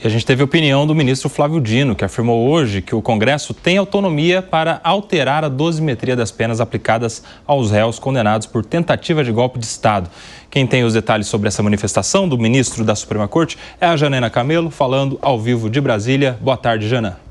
E a gente teve a opinião do ministro Flávio Dino, que afirmou hoje que o Congresso tem autonomia para alterar a dosimetria das penas aplicadas aos réus condenados por tentativa de golpe de Estado. Quem tem os detalhes sobre essa manifestação do ministro da Suprema Corte é a Janaína Camelo, falando ao vivo de Brasília. Boa tarde, Jana.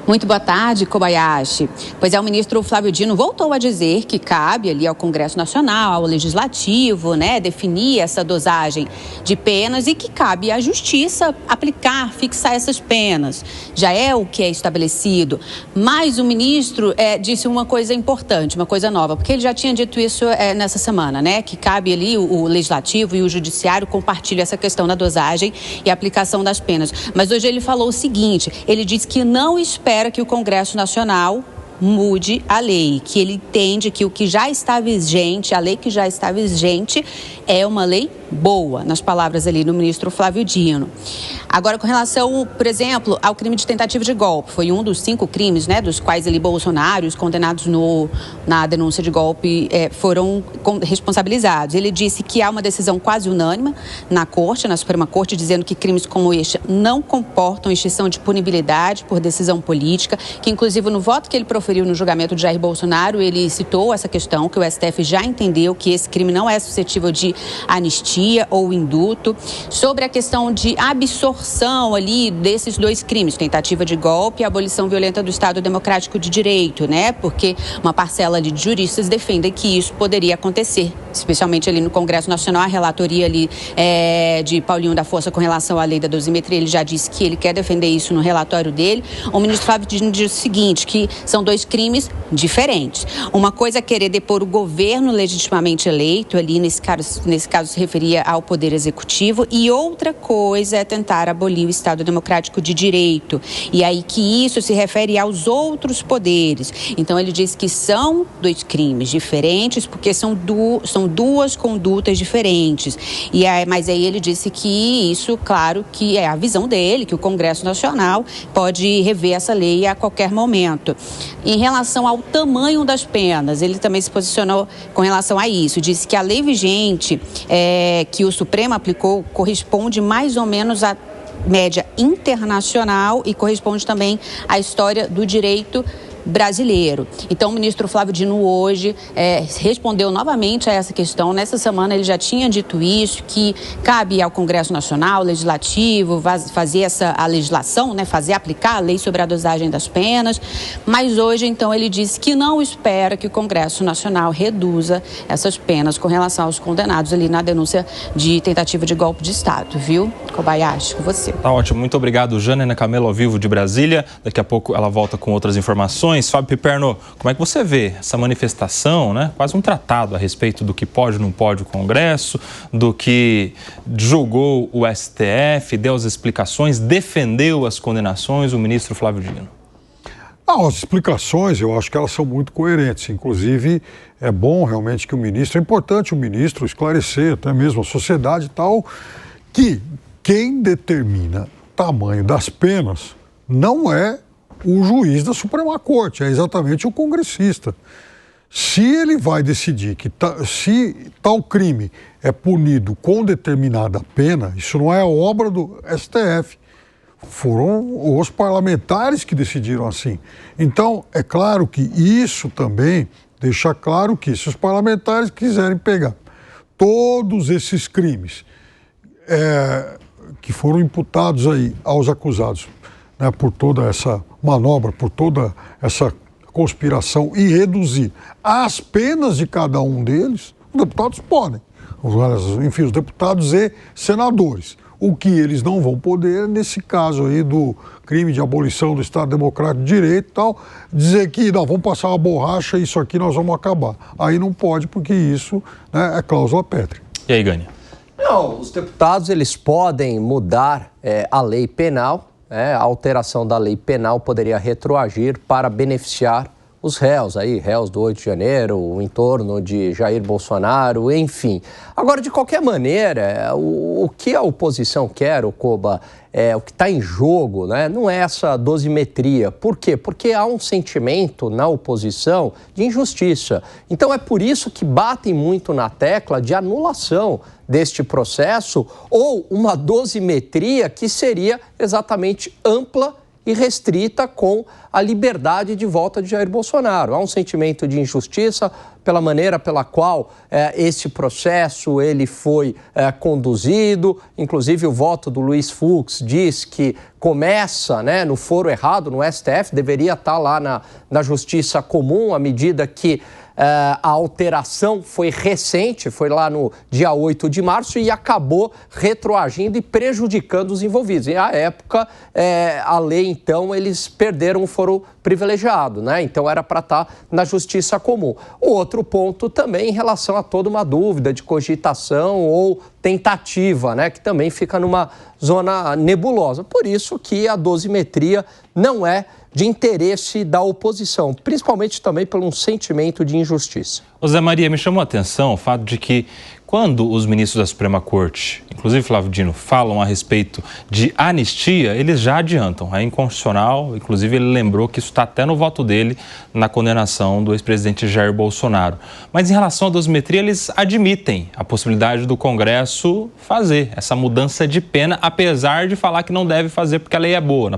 Muito boa tarde, Kobayashi. Pois é, o ministro Flávio Dino voltou a dizer que cabe ali ao Congresso Nacional, ao Legislativo, definir essa dosagem de penas e que cabe à Justiça aplicar, fixar essas penas. Já é o que é estabelecido. Mas o ministro disse uma coisa importante, uma coisa nova, porque ele já tinha dito isso nessa semana, que cabe ali o Legislativo e o Judiciário compartilham essa questão da dosagem e aplicação das penas. Mas hoje ele falou o seguinte, ele disse que não espera que o Congresso Nacional mude a lei, que ele entende que o que já está vigente, a lei que já está vigente, é uma lei boa, nas palavras ali do ministro Flávio Dino. Agora, com relação, por exemplo, ao crime de tentativa de golpe, foi um dos 5 crimes, dos quais ali Bolsonaro, os condenados na denúncia de golpe, foram responsabilizados. Ele disse que há uma decisão quase unânime na Suprema Corte, dizendo que crimes como este não comportam extinção de punibilidade por decisão política, que inclusive no voto que ele proferiu no julgamento de Jair Bolsonaro, ele citou essa questão, que o STF já entendeu que esse crime não é suscetível de anistia ou indulto. Sobre a questão de absorção ali desses 2 crimes, tentativa de golpe e abolição violenta do Estado Democrático de Direito, porque uma parcela ali de juristas defende que isso poderia acontecer, especialmente ali no Congresso Nacional, a relatoria ali de Paulinho da Força com relação à lei da dosimetria, ele já disse que ele quer defender isso no relatório dele. O ministro Flávio Dino diz o seguinte, que são 2 crimes diferentes. Uma coisa é querer depor o governo legitimamente eleito, ali nesse caso se referia ao Poder Executivo, e outra coisa é tentar abolir o Estado Democrático de Direito. E aí que isso se refere aos outros poderes. Então ele diz que são 2 crimes diferentes, porque são 2 condutas diferentes. Mas aí ele disse que isso, claro, que é a visão dele, que o Congresso Nacional pode rever essa lei a qualquer momento. Em relação ao tamanho das penas, ele também se posicionou com relação a isso. Disse que a lei vigente que o Supremo aplicou corresponde mais ou menos à média internacional e corresponde também à história do direito brasileiro. Então, o ministro Flávio Dino hoje respondeu novamente a essa questão. Nessa semana ele já tinha dito isso, que cabe ao Congresso Nacional, Legislativo, fazer a legislação, fazer aplicar a lei sobre a dosagem das penas. Mas hoje, então, ele disse que não espera que o Congresso Nacional reduza essas penas com relação aos condenados ali na denúncia de tentativa de golpe de Estado, viu? Kobayashi, com você. Tá ótimo. Muito obrigado, Janaína Camelo, ao vivo de Brasília. Daqui a pouco ela volta com outras informações. Fábio Piperno, como é que você vê essa manifestação, quase um tratado a respeito do que pode e não pode o Congresso, do que julgou o STF, deu as explicações, defendeu as condenações, o ministro Flávio Dino? As explicações, eu acho que elas são muito coerentes. Inclusive, é bom realmente que é importante o ministro esclarecer, até mesmo a sociedade e tal, que quem determina o tamanho das penas não é o juiz da Suprema Corte, é exatamente o congressista. Se ele vai decidir que se tal crime é punido com determinada pena, isso não é obra do STF. Foram os parlamentares que decidiram assim. Então, é claro que isso também deixa claro que se os parlamentares quiserem pegar todos esses crimes que foram imputados aí aos acusados, por toda essa manobra, por toda essa conspiração e reduzir as penas de cada um deles, os deputados podem. Enfim, os deputados e senadores. O que eles não vão poder, nesse caso aí do crime de abolição do Estado Democrático de Direito e tal, dizer que não, vamos passar uma borracha e isso aqui nós vamos acabar. Aí não pode, porque isso é cláusula pétrea. E aí, Gânia? Não, os deputados eles podem mudar a lei penal. A alteração da lei penal poderia retroagir para beneficiar os réus aí, réus do 8 de janeiro, o entorno de Jair Bolsonaro, enfim. Agora, de qualquer maneira, o que a oposição quer, Ocoba, o que está em jogo, né, não é essa dosimetria. Por quê? Porque há um sentimento na oposição de injustiça. Então é por isso que batem muito na tecla de anulação deste processo ou uma dosimetria que seria exatamente ampla e restrita com a liberdade de volta de Jair Bolsonaro. Há um sentimento de injustiça pela maneira pela qual esse processo ele foi conduzido. Inclusive, o voto do Luiz Fux diz que começa, né, no foro errado, no STF, deveria estar lá na Justiça Comum, à medida que a alteração foi recente, foi lá no dia 8 de março e acabou retroagindo e prejudicando os envolvidos. E, à época, a lei, então, eles perderam o foro privilegiado, né? Então, era para estar na Justiça Comum. O outro ponto também em relação a toda uma dúvida de cogitação ou tentativa, né? Que também fica numa zona nebulosa. Por isso que a dosimetria não é de interesse da oposição, principalmente também por um sentimento de injustiça. Zé Maria, me chamou a atenção o fato de que quando os ministros da Suprema Corte, inclusive Flávio Dino, falam a respeito de anistia, eles já adiantam. É inconstitucional, inclusive ele lembrou que isso está até no voto dele na condenação do ex-presidente Jair Bolsonaro. Mas em relação à dosimetria, eles admitem a possibilidade do Congresso fazer essa mudança de pena, apesar de falar que não deve fazer porque a lei é boa,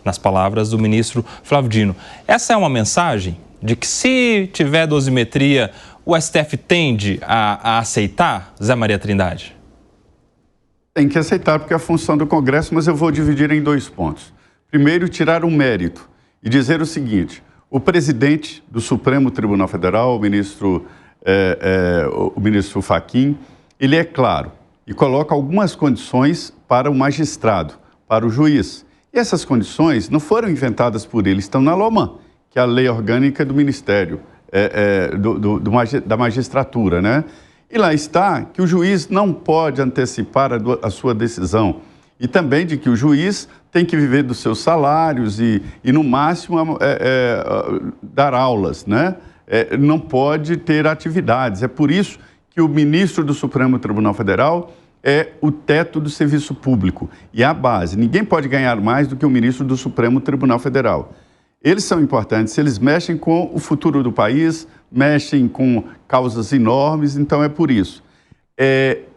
nas palavras do ministro Flávio Dino. Essa é uma mensagem de que se tiver dosimetria, o STF tende a aceitar, Zé Maria Trindade? Tem que aceitar porque é a função do Congresso, mas eu vou dividir em dois pontos. Primeiro, tirar o mérito e dizer o seguinte: o presidente do Supremo Tribunal Federal, o ministro Fachin, ele é claro e coloca algumas condições para o magistrado, para o juiz. E essas condições não foram inventadas por ele, estão na LOMAN, que é a lei orgânica do Ministério, da magistratura, né? E lá está que o juiz não pode antecipar a sua decisão e também de que o juiz tem que viver dos seus salários e no máximo, dar aulas, né? Não pode ter atividades. É por isso que o ministro do Supremo Tribunal Federal é o teto do serviço público e a base. Ninguém pode ganhar mais do que o ministro do Supremo Tribunal Federal. Eles são importantes, eles mexem com o futuro do país, mexem com causas enormes, então é por isso.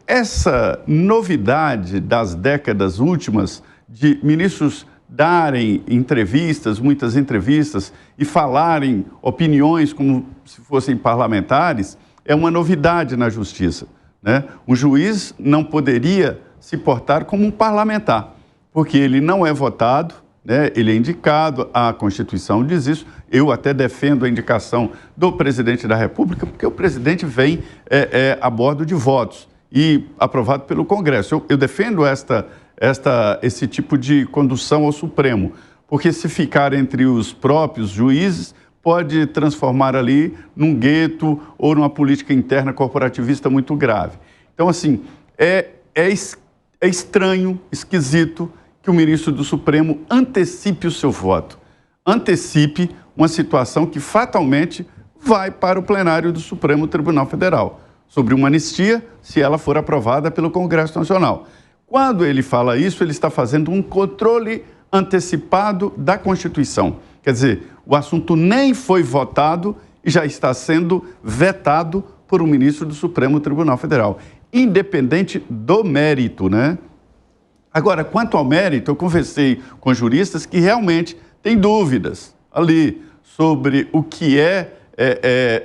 Essa novidade das décadas últimas de ministros darem entrevistas, muitas entrevistas, e falarem opiniões como se fossem parlamentares, é uma novidade na justiça, né? Um juiz não poderia se portar como um parlamentar, porque ele não é votado, né? Ele é indicado, a Constituição diz isso. Eu até defendo a indicação do presidente da República, porque o presidente vem a bordo de votos e aprovado pelo Congresso. Eu defendo esse tipo de condução ao Supremo, porque se ficar entre os próprios juízes, pode transformar ali num gueto ou numa política interna corporativista muito grave. Então, assim, é estranho, esquisito, que o ministro do Supremo antecipe o seu voto, antecipe uma situação que fatalmente vai para o plenário do Supremo Tribunal Federal, sobre uma anistia, se ela for aprovada pelo Congresso Nacional. Quando ele fala isso, ele está fazendo um controle antecipado da Constituição. Quer dizer, o assunto nem foi votado e já está sendo vetado por um ministro do Supremo Tribunal Federal, independente do mérito, né? Agora, quanto ao mérito, eu conversei com juristas que realmente têm dúvidas ali sobre o que é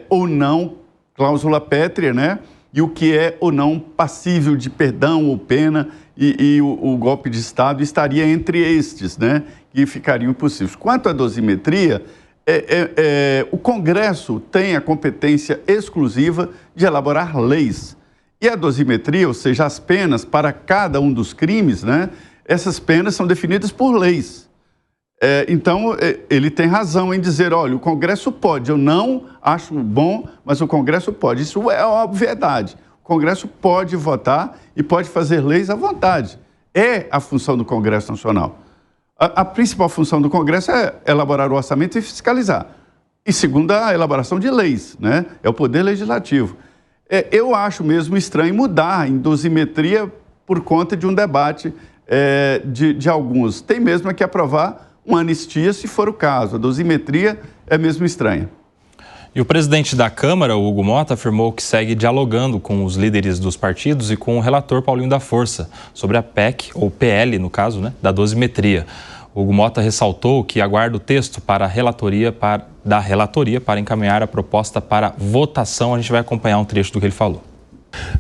ou não cláusula pétrea, né? E o que é ou não passível de perdão ou pena e o golpe de Estado estaria entre estes, né? Que ficariam impossíveis. Quanto à dosimetria, o Congresso tem a competência exclusiva de elaborar leis. E a dosimetria, ou seja, as penas para cada um dos crimes, né? Essas penas são definidas por leis. Então, ele tem razão em dizer, olha, o Congresso pode, eu não acho bom, mas o Congresso pode. Isso é obviedade. O Congresso pode votar e pode fazer leis à vontade. É a função do Congresso Nacional. A principal função do Congresso é elaborar o orçamento e fiscalizar. E segundo, a elaboração de leis, né? É o poder legislativo. Eu acho mesmo estranho mudar em dosimetria por conta de um debate de alguns. Tem mesmo que aprovar uma anistia se for o caso. A dosimetria é mesmo estranha. E o presidente da Câmara, o Hugo Motta, afirmou que segue dialogando com os líderes dos partidos e com o relator Paulinho da Força sobre a PEC, ou PL, no caso, né, da dosimetria. O Hugo Motta ressaltou que aguarda o texto da relatoria para encaminhar a proposta para votação. A gente vai acompanhar um trecho do que ele falou.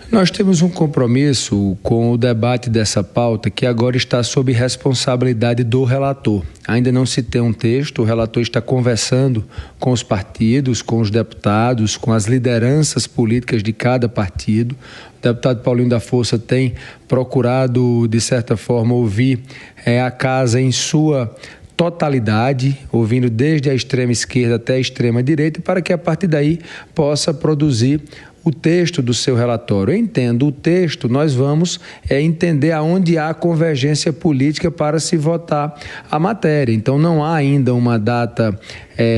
Nós temos um compromisso com o debate dessa pauta que agora está sob responsabilidade do relator. Ainda não se tem um texto, o relator está conversando com os partidos, com os deputados, com as lideranças políticas de cada partido. O deputado Paulinho da Força tem procurado, de certa forma, ouvir a casa em sua totalidade, ouvindo desde a extrema esquerda até a extrema direita, para que a partir daí possa produzir o texto do seu relatório. Eu entendo o texto, nós vamos entender aonde há convergência política para se votar a matéria. Então não há ainda uma data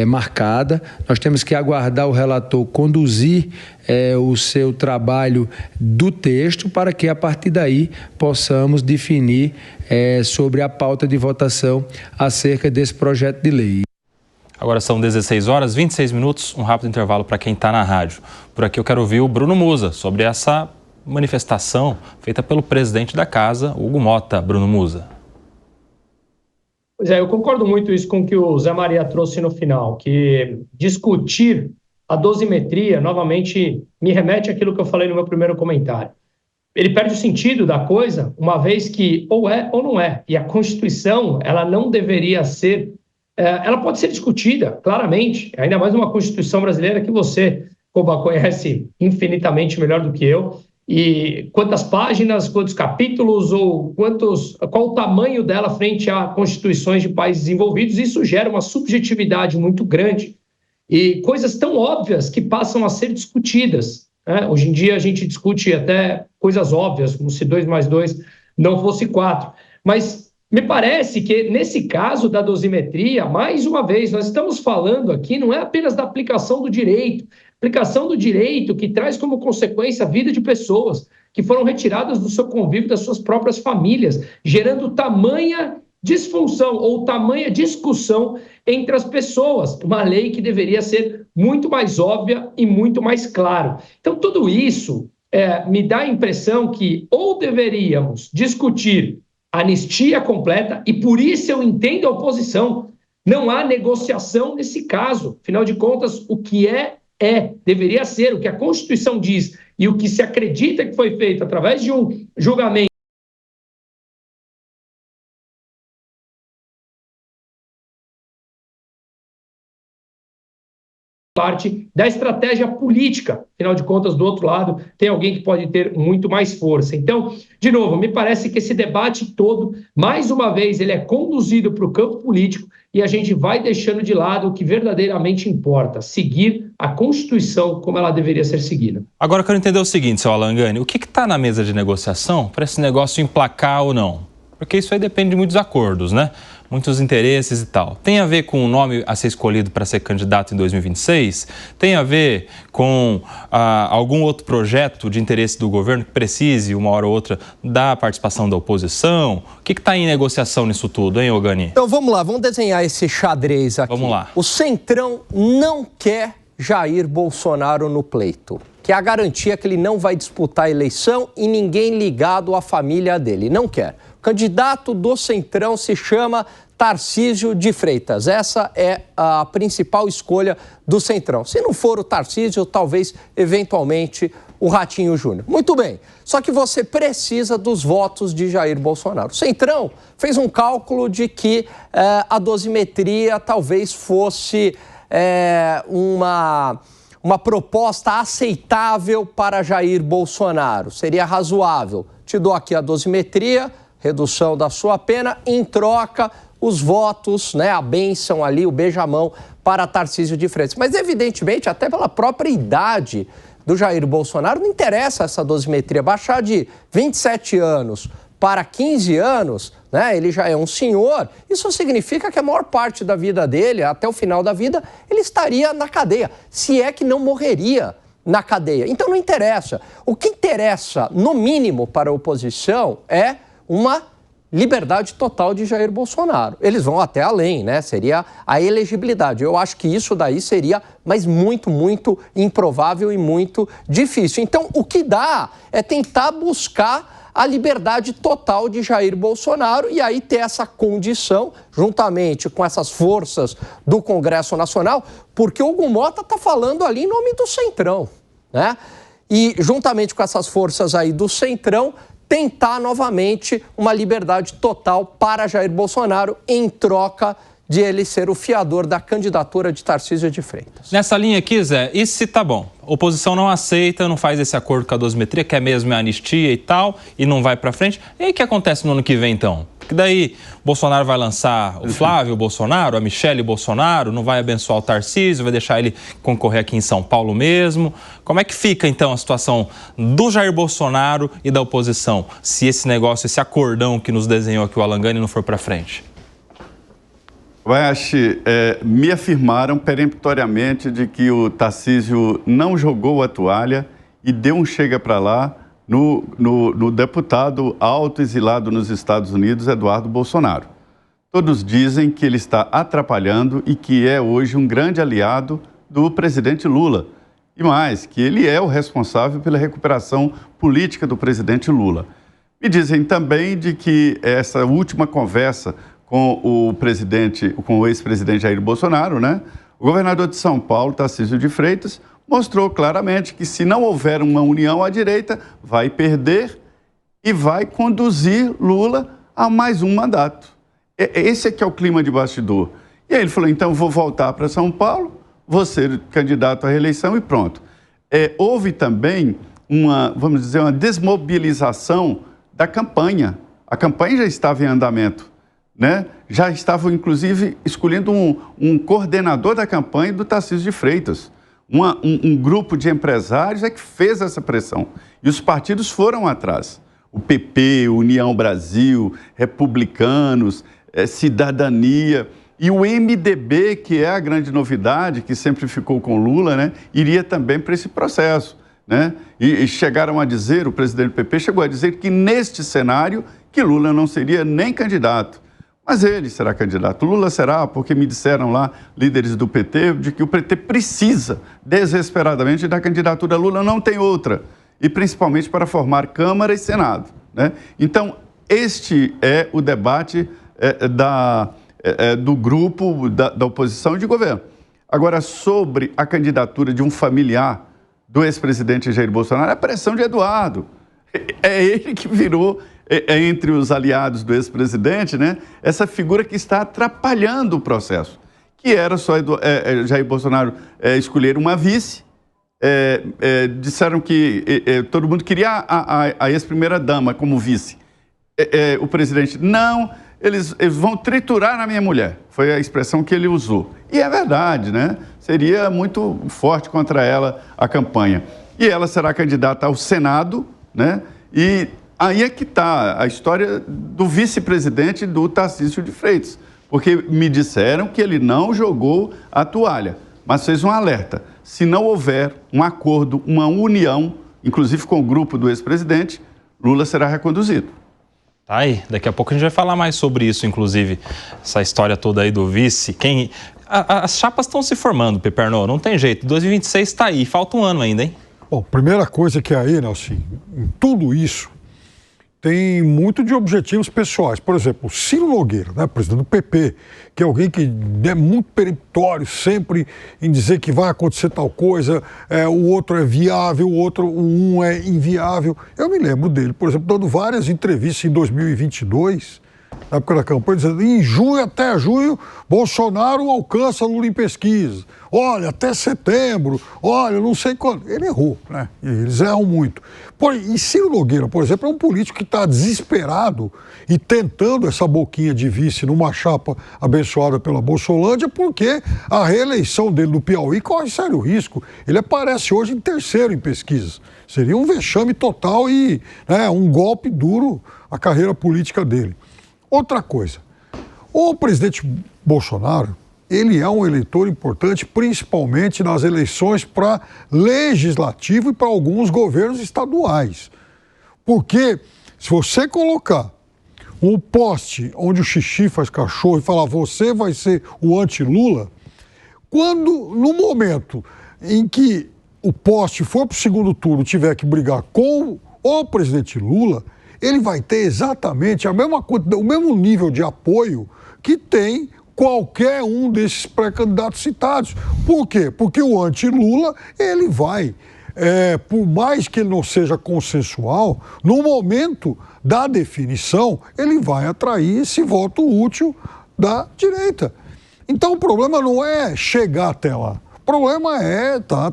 marcada, nós temos que aguardar o relator conduzir o seu trabalho do texto para que a partir daí possamos definir sobre a pauta de votação acerca desse projeto de lei. Agora são 16 horas, 26 minutos, um rápido intervalo para quem está na rádio. Por aqui eu quero ouvir o Bruno Musa sobre essa manifestação feita pelo presidente da casa, Hugo Motta. Bruno Musa. Pois é, eu concordo muito isso com o que o Zé Maria trouxe no final, que discutir a dosimetria, novamente, me remete àquilo que eu falei no meu primeiro comentário. Ele perde o sentido da coisa, uma vez que ou é ou não é. E a Constituição, ela não deveria ser... ela pode ser discutida, claramente, ainda mais uma Constituição brasileira que você, Koba, conhece infinitamente melhor do que eu, e quantas páginas, quantos capítulos, ou qual o tamanho dela frente a constituições de países desenvolvidos, isso gera uma subjetividade muito grande e coisas tão óbvias que passam a ser discutidas, né? Hoje em dia a gente discute até coisas óbvias, como se 2 mais 2 não fosse 4, mas... me parece que, nesse caso da dosimetria, mais uma vez, nós estamos falando aqui não é apenas da aplicação do direito que traz como consequência a vida de pessoas que foram retiradas do seu convívio, das suas próprias famílias, gerando tamanha disfunção ou tamanha discussão entre as pessoas. Uma lei que deveria ser muito mais óbvia e muito mais clara. Então, tudo isso me dá a impressão que ou deveríamos discutir anistia completa, e por isso eu entendo a oposição. Não há negociação nesse caso. Afinal de contas, o que deveria ser, o que a Constituição diz e o que se acredita que foi feito através de um julgamento parte da estratégia política. Afinal de contas, do outro lado, tem alguém que pode ter muito mais força. Então, de novo, me parece que esse debate todo, mais uma vez, ele é conduzido para o campo político e a gente vai deixando de lado o que verdadeiramente importa, seguir a Constituição como ela deveria ser seguida. Agora eu quero entender o seguinte, seu Alan Gani, o que está na mesa de negociação para esse negócio emplacar ou não? Porque isso aí depende de muitos acordos, né? Muitos interesses e tal. Tem a ver com o nome a ser escolhido para ser candidato em 2026? Tem a ver com algum outro projeto de interesse do governo que precise, uma hora ou outra, da participação da oposição? O que está em negociação nisso tudo, hein, Ogani? Então vamos lá, vamos desenhar esse xadrez aqui. Vamos lá. O Centrão não quer Jair Bolsonaro no pleito, que é a garantia que ele não vai disputar a eleição e ninguém ligado à família dele. Não quer. O candidato do Centrão se chama Tarcísio de Freitas. Essa é a principal escolha do Centrão. Se não for o Tarcísio, talvez, eventualmente, o Ratinho Júnior. Muito bem, só que você precisa dos votos de Jair Bolsonaro. O Centrão fez um cálculo de que a dosimetria talvez fosse uma proposta aceitável para Jair Bolsonaro. Seria razoável. Te dou aqui a dosimetria, redução da sua pena, em troca, os votos, né, a bênção ali, o beijamão para Tarcísio de Freitas. Mas, evidentemente, até pela própria idade do Jair Bolsonaro, não interessa essa dosimetria. Baixar de 27 anos para 15 anos, né? Ele já é um senhor. Isso significa que a maior parte da vida dele, até o final da vida, ele estaria na cadeia, se é que não morreria na cadeia. Então não interessa. O que interessa, no mínimo, para a oposição é uma liberdade total de Jair Bolsonaro. Eles vão até além, né? Seria a elegibilidade. Eu acho que isso daí seria, mas muito, muito improvável e muito difícil. Então, o que dá é tentar buscar a liberdade total de Jair Bolsonaro e aí ter essa condição, juntamente com essas forças do Congresso Nacional, porque o Hugo Mota está falando ali em nome do Centrão, né? E juntamente com essas forças aí do Centrão, tentar novamente uma liberdade total para Jair Bolsonaro em troca de ele ser o fiador da candidatura de Tarcísio de Freitas. Nessa linha aqui, Zé, e se tá bom? A oposição não aceita, não faz esse acordo com a dosimetria, quer mesmo a anistia e tal, e não vai para frente. E aí o que acontece no ano que vem, então? Porque daí Bolsonaro vai lançar o Flávio Bolsonaro, a Michele Bolsonaro, não vai abençoar o Tarcísio, vai deixar ele concorrer aqui em São Paulo mesmo. Como é que fica, então, a situação do Jair Bolsonaro e da oposição, se esse negócio, esse acordão que nos desenhou aqui o Alan Gani não for para frente? Me afirmaram peremptoriamente de que o Tarcísio não jogou a toalha e deu um chega para lá no deputado autoexilado nos Estados Unidos, Eduardo Bolsonaro. Todos dizem que ele está atrapalhando e que é hoje um grande aliado do presidente Lula. E mais, que ele é o responsável pela recuperação política do presidente Lula. Me dizem também de que essa última conversa com o ex-presidente Jair Bolsonaro, né? O governador de São Paulo, Tarcísio de Freitas, mostrou claramente que se não houver uma união à direita, vai perder e vai conduzir Lula a mais um mandato. Esse é que é o clima de bastidor. E aí ele falou, então vou voltar para São Paulo, vou ser candidato à reeleição e pronto. Houve também uma desmobilização da campanha. A campanha já estava em andamento, né? Já estavam, inclusive, escolhendo um coordenador da campanha do Tarcísio de Freitas. Um grupo de empresários é que fez essa pressão. E os partidos foram atrás. O PP, União Brasil, Republicanos, Cidadania. E o MDB, que é a grande novidade, que sempre ficou com Lula, né, iria também para esse processo, né? E chegaram a dizer, o presidente do PP chegou a dizer que neste cenário, que Lula não seria nem candidato. Mas ele será candidato. Lula será, porque me disseram lá, líderes do PT, de que o PT precisa desesperadamente da candidatura Lula, não tem outra. E principalmente para formar Câmara e Senado, né? Então, este é o debate do grupo da oposição e de governo. Agora, sobre a candidatura de um familiar do ex-presidente Jair Bolsonaro, a pressão de Eduardo. É ele que virou, entre os aliados do ex-presidente, né, essa figura que está atrapalhando o processo. Que era só Jair Bolsonaro escolher uma vice. Disseram que todo mundo queria a ex-primeira-dama como vice. O presidente, não, eles vão triturar a minha mulher. Foi a expressão que ele usou. E é verdade, né? Seria muito forte contra ela a campanha. E ela será candidata ao Senado, né? E aí é que está a história do vice-presidente do Tarcísio de Freitas. Porque me disseram que ele não jogou a toalha, mas fez um alerta. Se não houver um acordo, uma união, inclusive com o grupo do ex-presidente, Lula será reconduzido. Tá aí, daqui a pouco a gente vai falar mais sobre isso, inclusive, essa história toda aí do vice. As chapas estão se formando, Piperno, não tem jeito, 2026 está aí, falta um ano ainda, hein? Bom, primeira coisa que aí, Nelson, em tudo isso, tem muito de objetivos pessoais. Por exemplo, o Ciro Nogueira, né, presidente do PP, que é alguém que é muito peremptório sempre em dizer que vai acontecer tal coisa, o outro é viável, um é inviável. Eu me lembro dele, por exemplo, dando várias entrevistas em 2022, na época da campanha, dizendo em junho, até junho, Bolsonaro alcança Lula em pesquisa. Olha, até setembro, olha, não sei quando. Ele errou, né? Eles erram muito. E Ciro Nogueira, por exemplo, é um político que está desesperado e tentando essa boquinha de vice numa chapa abençoada pela Bolsolândia, porque a reeleição dele no Piauí corre sério risco. Ele aparece hoje em terceiro em pesquisas. Seria um vexame total e, né, um golpe duro à carreira política dele. Outra coisa, o presidente Bolsonaro, ele é um eleitor importante, principalmente nas eleições para legislativo e para alguns governos estaduais. Porque se você colocar um poste onde o xixi faz cachorro e falar você vai ser o anti-Lula, no momento em que o poste for para o segundo turno tiver que brigar com o presidente Lula, ele vai ter exatamente o mesmo nível de apoio que tem qualquer um desses pré-candidatos citados. Por quê? Porque o anti-Lula, ele vai, por mais que ele não seja consensual, no momento da definição, ele vai atrair esse voto útil da direita. Então o problema não é chegar até lá. O problema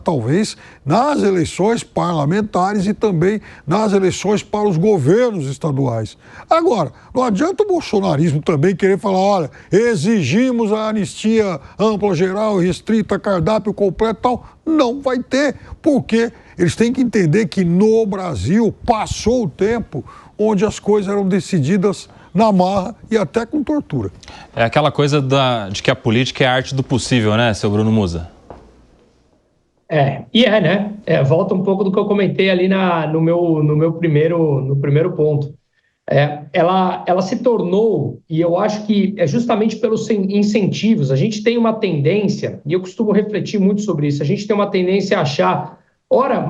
talvez, nas eleições parlamentares e também nas eleições para os governos estaduais. Agora, não adianta o bolsonarismo também querer falar, olha, exigimos a anistia ampla, geral, restrita, cardápio completo e tal. Não vai ter, porque eles têm que entender que no Brasil passou o tempo onde as coisas eram decididas na marra e até com tortura. É aquela coisa de que a política é a arte do possível, né, seu Bruno Musa? Né? Volta um pouco do que eu comentei ali no primeiro ponto. Ela se tornou, e eu acho que é justamente pelos incentivos. A gente tem uma tendência, e eu costumo refletir muito sobre isso, a gente tem uma tendência a achar,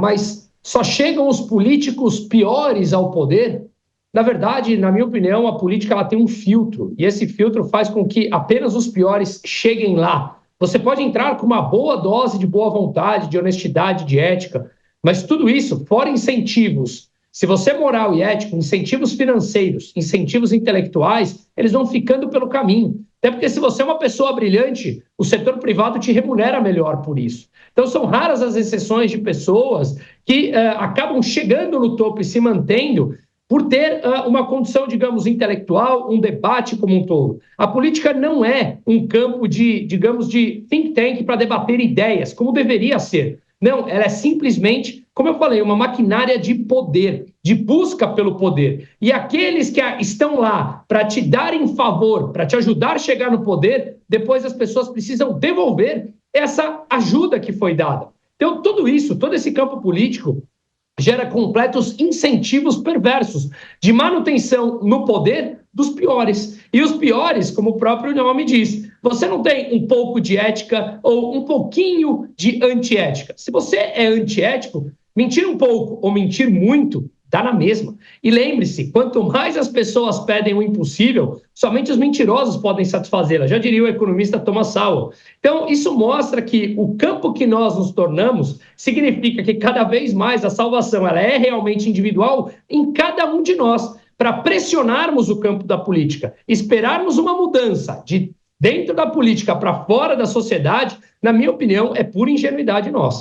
mas só chegam os políticos piores ao poder? Na verdade, na minha opinião, a política ela tem um filtro, e esse filtro faz com que apenas os piores cheguem lá. Você pode entrar com uma boa dose de boa vontade, de honestidade, de ética, mas tudo isso, fora incentivos, se você é moral e ético, incentivos financeiros, incentivos intelectuais, eles vão ficando pelo caminho. Até porque se você é uma pessoa brilhante, o setor privado te remunera melhor por isso. Então são raras as exceções de pessoas que acabam chegando no topo e se mantendo por ter uma condição, digamos, intelectual, um debate como um todo. A política não é um campo de think tank para debater ideias, como deveria ser. Não, ela é simplesmente, como eu falei, uma maquinária de poder, de busca pelo poder. E aqueles que estão lá para te darem favor, para te ajudar a chegar no poder, depois as pessoas precisam devolver essa ajuda que foi dada. Então, tudo isso, todo esse campo político, gera completos incentivos perversos de manutenção no poder dos piores. E os piores, como o próprio nome diz, você não tem um pouco de ética ou um pouquinho de antiética. Se você é antiético, mentir um pouco ou mentir muito, dá na mesma. E lembre-se, quanto mais as pessoas pedem o impossível, somente os mentirosos podem satisfazê-la. Já diria o economista Thomas Sowell. Então, isso mostra que o campo que nós nos tornamos significa que cada vez mais a salvação ela é realmente individual em cada um de nós, para pressionarmos o campo da política, esperarmos uma mudança de dentro da política para fora da sociedade, na minha opinião, é pura ingenuidade nossa.